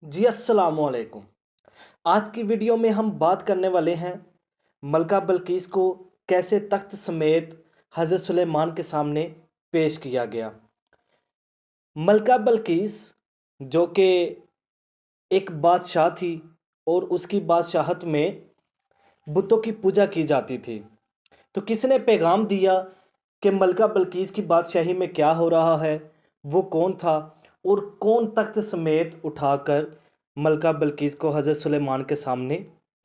जी अस्सलाम वालेकुम। आज की वीडियो में हम बात करने वाले हैं मलका बल्कीस को कैसे तख्त समेत हज़रत सुलेमान के सामने पेश किया गया। मलका बल्कीस जो कि एक बादशाह थी और उसकी बादशाहत में बुतों की पूजा की जाती थी। तो किसने पैगाम दिया कि मलका बल्कीस की बादशाही में क्या हो रहा है, वो कौन था और कौन तख्त समेत उठाकर मलका बल्कीस को हज़रत सुलेमान के सामने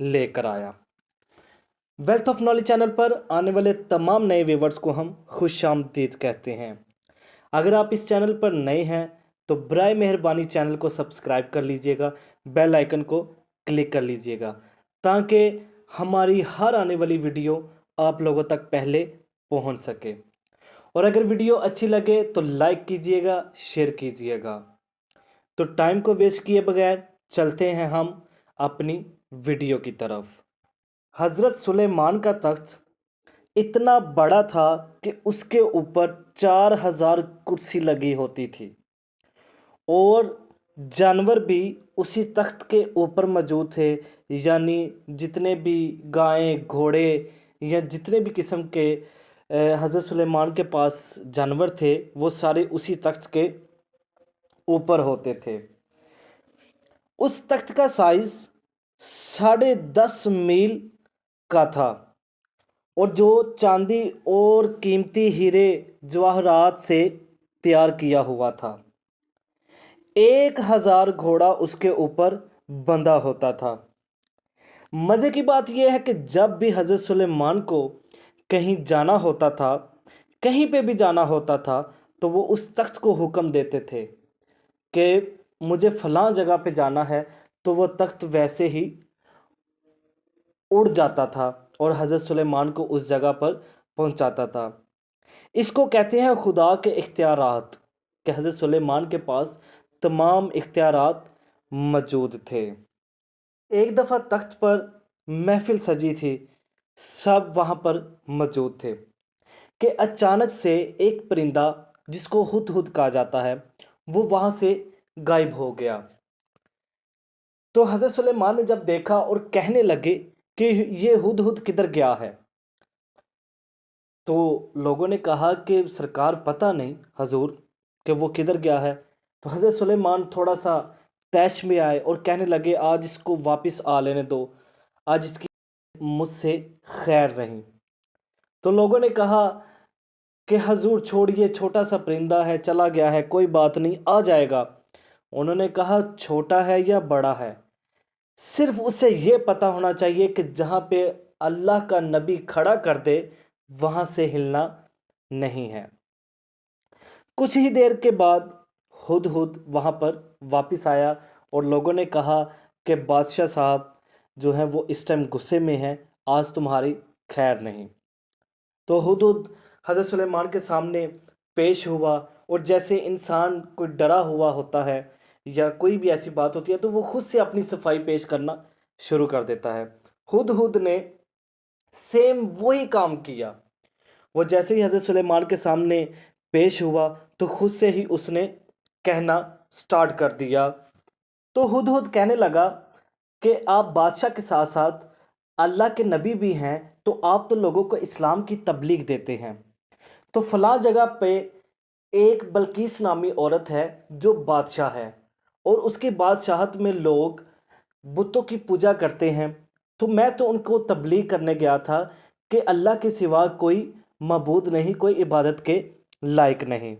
लेकर आया। वेल्थ ऑफ नॉलेज चैनल पर आने वाले तमाम नए व्यूवर्स को हम खुशामदीद कहते हैं। अगर आप इस चैनल पर नए हैं तो बराए मेहरबानी चैनल को सब्सक्राइब कर लीजिएगा, बेल आइकन को क्लिक कर लीजिएगा ताकि हमारी हर आने वाली वीडियो आप लोगों तक पहले पहुंच सके। और अगर वीडियो अच्छी लगे तो लाइक कीजिएगा, शेयर कीजिएगा। तो टाइम को वेस्ट किए बगैर चलते हैं हम अपनी वीडियो की तरफ। हज़रत सुलेमान का तख्त इतना बड़ा था कि उसके ऊपर 4000 कुर्सी लगी होती थी और जानवर भी उसी तख्त के ऊपर मौजूद थे। यानी जितने भी गायें, घोड़े या जितने भी किस्म के हज़रत सुलेमान के पास जानवर थे वो सारे उसी तख्त के ऊपर होते थे। उस तख्त का साइज़ 10.5 मील का था और जो चांदी और कीमती हीरे जवाहरात से तैयार किया हुआ था। 1000 घोड़ा उसके ऊपर बंधा होता था। मज़े की बात यह है कि जब भी हज़रत सुलेमान को कहीं जाना होता था, कहीं पे भी जाना होता था, तो वो उस तख्त को हुक्म देते थे कि मुझे फ़लाँ जगह पे जाना है, तो वो तख्त वैसे ही उड़ जाता था और हज़रत सुलेमान को उस जगह पर पहुंचाता था। इसको कहते हैं खुदा के इख्तियारात कि हज़रत सुलेमान के पास तमाम इख्तियारात मौजूद थे। एक दफ़ा तख्त पर महफिल सजी थी, सब वहाँ पर मौजूद थे कि अचानक से एक परिंदा जिसको हुदहुद कहा जाता है वो वहाँ से गायब हो गया। तो हज़रत सुलेमान ने जब देखा और कहने लगे कि ये हुदहुद किधर गया है, तो लोगों ने कहा कि सरकार पता नहीं हजूर कि वो किधर गया है। तो हज़रत सुलेमान थोड़ा सा तैश में आए और कहने लगे आज इसको वापस आ लेने दो, आज इसकी मुझसे खैर नहीं। तो लोगों ने कहा कि हजूर छोड़िए, छोटा सा परिंदा है, चला गया है, कोई बात नहीं, आ जाएगा। उन्होंने कहा छोटा है या बड़ा है, सिर्फ उसे ये पता होना चाहिए कि जहाँ पे अल्लाह का नबी खड़ा कर दे वहाँ से हिलना नहीं है। कुछ ही देर के बाद हुदहुद वहाँ पर वापस आया और लोगों ने कहा कि बादशाह साहब जो हैं वो इस टाइम गुस्से में हैं, आज तुम्हारी खैर नहीं। तो हुदहुद हज़रत सुलेमान के सामने पेश हुआ और जैसे इंसान कोई डरा हुआ होता है या कोई भी ऐसी बात होती है तो वो खुद से अपनी सफाई पेश करना शुरू कर देता है। हुदहुद ने सेम वही काम किया। वो जैसे ही हज़रत सुलेमान के सामने पेश हुआ तो खुद से ही उसने कहना स्टार्ट कर दिया। तो हुदहुद कहने लगा कि आप बादशाह के साथ साथ अल्लाह के नबी भी हैं, तो आप तो लोगों को इस्लाम की तबलीग देते हैं। तो फ़लाँ जगह पे एक बल्कीस नामी औरत है जो बादशाह है और उसकी बादशाहत में लोग बुतों की पूजा करते हैं। तो मैं तो उनको तबलीग करने गया था कि अल्लाह के सिवा कोई मबूद नहीं, कोई इबादत के लायक नहीं।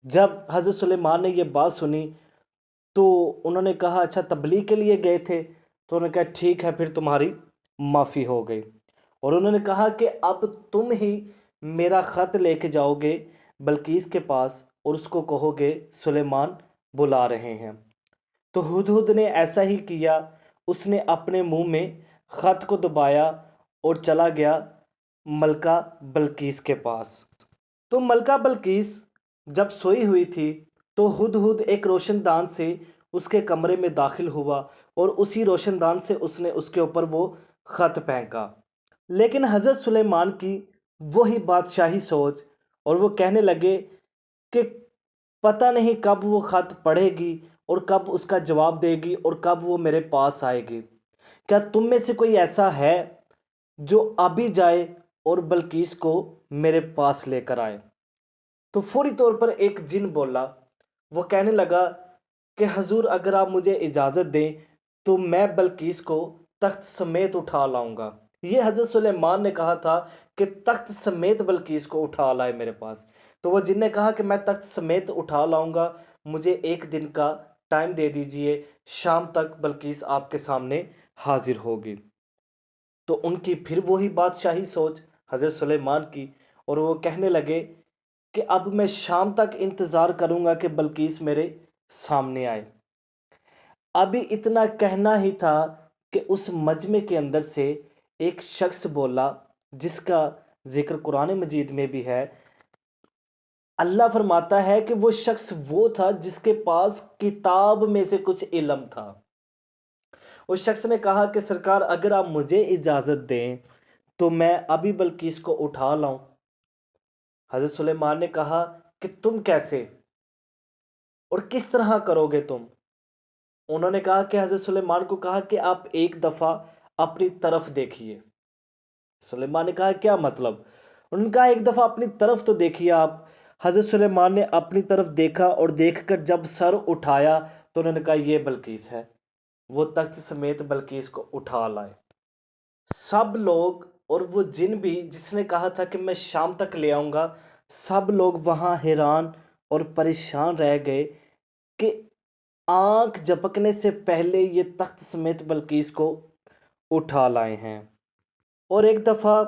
जब हज़रत सुलेमान ने ये बात सुनी तो उन्होंने कहा अच्छा तबलीग के लिए गए थे, तो उन्होंने कहा ठीक है फिर तुम्हारी माफ़ी हो गई। और उन्होंने कहा कि अब तुम ही मेरा ख़त लेके जाओगे बल्कीस के पास और उसको कहोगे सुलेमान बुला रहे हैं। तो हुदहुद ने ऐसा ही किया, उसने अपने मुंह में ख़त को दबाया और चला गया मलका बल्कीस के पास। तो मलका बल्कीस जब सोई हुई थी तो हुदहुद एक रोशनदान से उसके कमरे में दाखिल हुआ और उसी रोशनदान से उसने उसके ऊपर वो ख़त फेंका। लेकिन हज़रत सुलेमान की वही बादशाही सोच और वो कहने लगे कि पता नहीं कब वो ख़त पढ़ेगी اور کب اس کا جواب دے گی اور کب وہ میرے پاس آئے گی؟ کیا تم میں سے کوئی ایسا ہے جو ابھی جائے اور بلقیس کو میرے پاس لے کر آئے؟ تو فوری طور پر ایک جن بولا، وہ کہنے لگا کہ حضور اگر آپ مجھے اجازت دیں تو میں بلقیس کو تخت سمیت اٹھا لاؤں گا۔ یہ حضرت سلیمان نے کہا تھا کہ تخت سمیت بلقیس کو اٹھا لائے میرے پاس۔ تو وہ جن نے کہا کہ میں تخت سمیت اٹھا لاؤں گا، مجھے ایک دن کا ٹائم دے دیجئے، شام تک بلقیس آپ کے سامنے حاضر ہوگی۔ تو ان کی پھر وہی بادشاہی سوچ حضرت سلیمان کی، اور وہ کہنے لگے کہ اب میں شام تک انتظار کروں گا کہ بلقیس میرے سامنے آئے۔ ابھی اتنا کہنا ہی تھا کہ اس مجمع کے اندر سے ایک شخص بولا، جس کا ذکر قرآن مجید میں بھی ہے۔ اللہ فرماتا ہے کہ وہ شخص وہ تھا جس کے پاس کتاب میں سے کچھ علم تھا۔ اس شخص نے کہا کہ سرکار اگر آپ مجھے اجازت دیں تو میں ابھی بلقیس کو اٹھا لاؤں۔ حضرت سلیمان نے کہا کہ تم کیسے اور کس طرح کرو گے تم؟ انہوں نے کہا کہ حضرت سلیمان کو کہا کہ آپ ایک دفعہ اپنی طرف دیکھیے۔ سلیمان نے کہا کیا مطلب؟ انہوں نے کہا ایک دفعہ اپنی طرف تو دیکھیے آپ۔ حضرت سلیمان نے اپنی طرف دیکھا اور دیکھ کر جب سر اٹھایا تو انہوں نے کہا یہ بلقیس ہے۔ وہ تخت سمیت بلقیس کو اٹھا لائے۔ سب لوگ اور وہ جن بھی جس نے کہا تھا کہ میں شام تک لے آؤں گا، سب لوگ وہاں حیران اور پریشان رہ گئے کہ آنکھ جھپکنے سے پہلے یہ تخت سمیت بلقیس کو اٹھا لائے ہیں۔ اور ایک دفعہ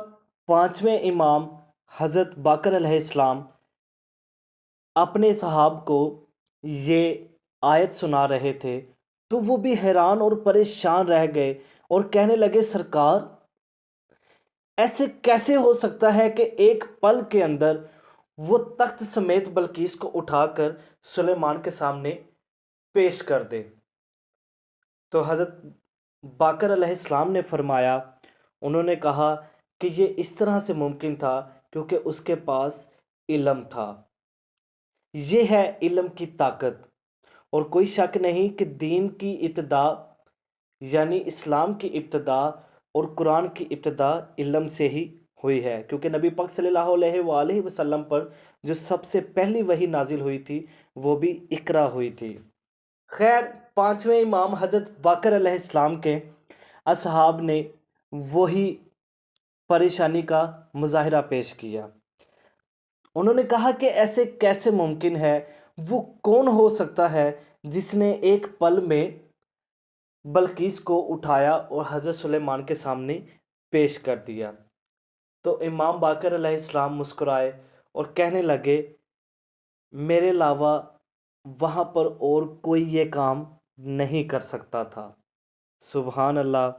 5ویں امام حضرت باقر علیہ السلام اپنے صحاب کو یہ آیت سنا رہے تھے، تو وہ بھی حیران اور پریشان رہ گئے اور کہنے لگے سرکار ایسے کیسے ہو سکتا ہے کہ ایک پل کے اندر وہ تخت سمیت بلقیس کو اٹھا کر سلیمان کے سامنے پیش کر دے؟ تو حضرت باقر علیہ السلام نے فرمایا، انہوں نے کہا کہ یہ اس طرح سے ممکن تھا کیونکہ اس کے پاس علم تھا۔ یہ ہے علم کی طاقت، اور کوئی شک نہیں کہ دین کی ابتدا یعنی اسلام کی ابتدا اور قرآن کی ابتدا علم سے ہی ہوئی ہے، کیونکہ نبی پاک صلی اللہ علیہ وآلہ وسلم پر جو سب سے پہلی وحی نازل ہوئی تھی وہ بھی اقرا ہوئی تھی۔ خیر 5ویں امام حضرت باقر علیہ السلام کے اصحاب نے وہی پریشانی کا مظاہرہ پیش کیا۔ انہوں نے کہا کہ ایسے کیسے ممکن ہے؟ وہ کون ہو سکتا ہے جس نے ایک پل میں بلقیس کو اٹھایا اور حضرت سلیمان کے سامنے پیش کر دیا؟ تو امام باقر علیہ السلام مسکرائے اور کہنے لگے میرے علاوہ وہاں پر اور کوئی یہ کام نہیں کر سکتا تھا۔ سبحان اللہ۔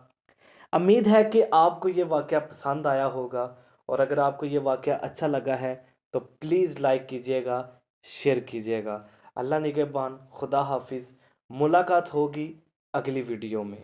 امید ہے کہ آپ کو یہ واقعہ پسند آیا ہوگا، اور اگر آپ کو یہ واقعہ اچھا لگا ہے تو پلیز لائک کیجئے گا، شیئر کیجئے گا۔ اللہ نگہبان، خدا حافظ۔ ملاقات ہوگی اگلی ویڈیو میں۔